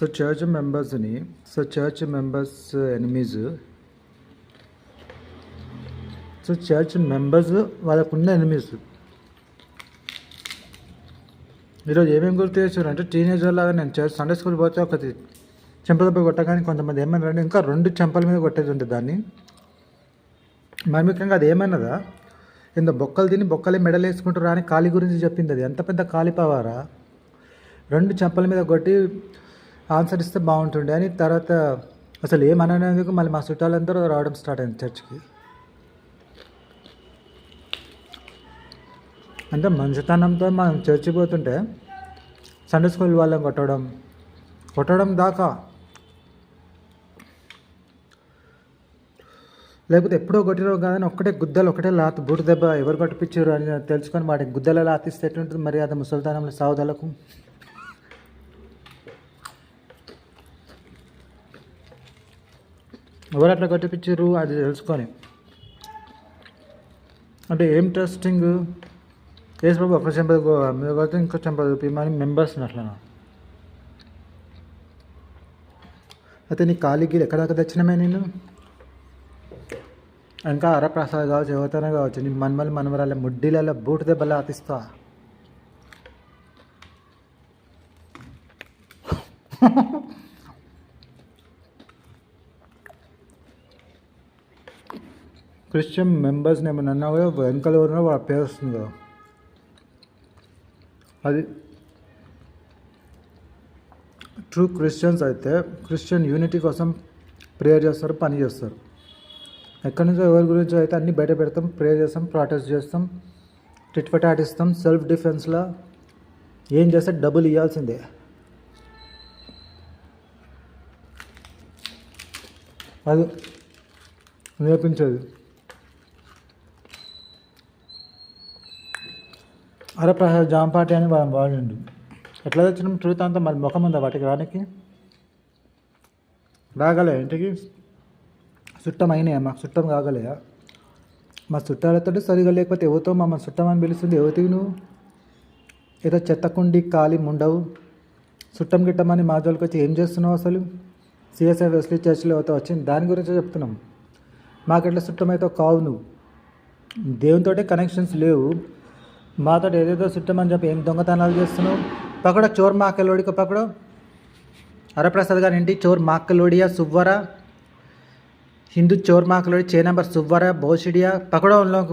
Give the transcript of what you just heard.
So church మెంబర్స్ని church members enemies. So church members వాళ్ళకున్న enemies. ఈరోజు ఏమేమి గుర్తు చేశారు అంటే టీనేజర్ లాగా నేను సండే స్కూల్ పోతే ఒకటి చెంపలపై కొట్టగానే కొంతమంది ఏమన్నారంటే ఇంకా 2 చెంపల మీద కొట్టేది ఉంటుంది దాన్ని. మరి ముఖ్యంగా అది ఏమన్నదా ఇంత బొక్కలు తిని బొక్కలే మెడలు వేసుకుంటారా అని కాళీ గురించి చెప్పింది. అది ఎంత పెద్ద కాలిపోవారా, 2 చెంపల మీద కొట్టి ఆన్సర్ ఇస్తే బాగుంటుండే అని. తర్వాత అసలు ఏమనేందుకు మళ్ళీ మా చుట్టాలందరూ రావడం స్టార్ట్ అయింది చర్చ్కి. అంటే మంచితనంతో మనం చర్చి పోతుంటే సండే స్కూల్ వాళ్ళని కొట్టడం దాకా, లేకపోతే ఎప్పుడో కొట్టిరో కానీ ఒక్కటే గుద్దలు ఒకటే లాత బూటు దెబ్బ ఎవరు కొట్టిపించారు అని తెలుసుకొని వాటికి గుద్దల లాతిస్తే ఎట్లుంటుంది మరి అది ముసలితనంలో సావుదలకు. ఎవరు అట్లా కొట్టిపించారు అది తెలుసుకొని అంటే ఏం ట్రస్టింగ్. యేసు ప్రభు ఒక చెంప మీద కొడితే ఇంకో చెంప చూపిమని మెంబర్స్ని అట్లా. అయితే నీ కాలికి ఎక్కడ దాకా తెచ్చినమే నేను ఇంకా అరప్రసాద్ కావచ్చు యువతనే కావచ్చు నీ మనవరాల ముడ్డీలలో బూటు దెబ్బలా ఆతిస్తా. క్రిస్టియన్ మెంబర్స్ని ఏమన్నా అన్నా కూడా వెనకాల ఎవరినో వాళ్ళ పేరు వస్తుంది కదా. అది ట్రూ క్రిస్టియన్స్ అయితే క్రిస్టియన్ యూనిటీ కోసం ప్రేయర్ చేస్తారు, పని చేస్తారు. ఎక్కడి నుంచో ఎవరి గురించి అయితే అన్నీ బయట పెడతాం, ప్రేయర్ చేస్తాం, ప్రొటెస్ట్ చేస్తాం, టిట్ ఫట్ ఆటిస్తాం. సెల్ఫ్ డిఫెన్స్లో ఏం చేస్తే డబ్బులు ఇవ్వాల్సిందే. అది నేర్పించేది. అరప్రసాద్ జాంపాటి అని వాడిండు. ఎట్లా తెచ్చినాం ట్రూత్ అంతా మళ్ళీ ముఖం ఉందా వాటికి రానికి రాగలే. ఇంటికి చుట్టం అయినాయా మాకు చుట్టం కాగలేయా? మా చుట్టాలతో సరిగా లేకపోతే ఎవరితో మమ్మల్ని చుట్టం అని పిలుస్తుంది. ఎవరివి నువ్వు? ఏదో చెత్తకుండి ఖాళీ ముండవు చుట్టం గిట్టమని మా జోలికి వచ్చి ఏం చేస్తున్నావు అసలు? సిఎస్ఐ వెస్లీ చర్చిలో అయితే వచ్చింది దాని గురించే చెప్తున్నాం. మాకెట్లా చుట్టం అయితే కావు నువ్వు. దేవునితోటే కనెక్షన్స్ లేవు, మాతో ఏదేదో చుట్టమని చెప్పి ఏం దొంగతనాలు చేస్తున్నావు? పకడో చోర్ మాకలోడికి పకడో. హరప్రసాద్ గారి ఇంటి చోర్ మాకలోడియా సువ్వరా, हिंदू चोर माकलोड़ी 6 नंबर सुव्वरा भोसड़िया पकड़ो उन लोग।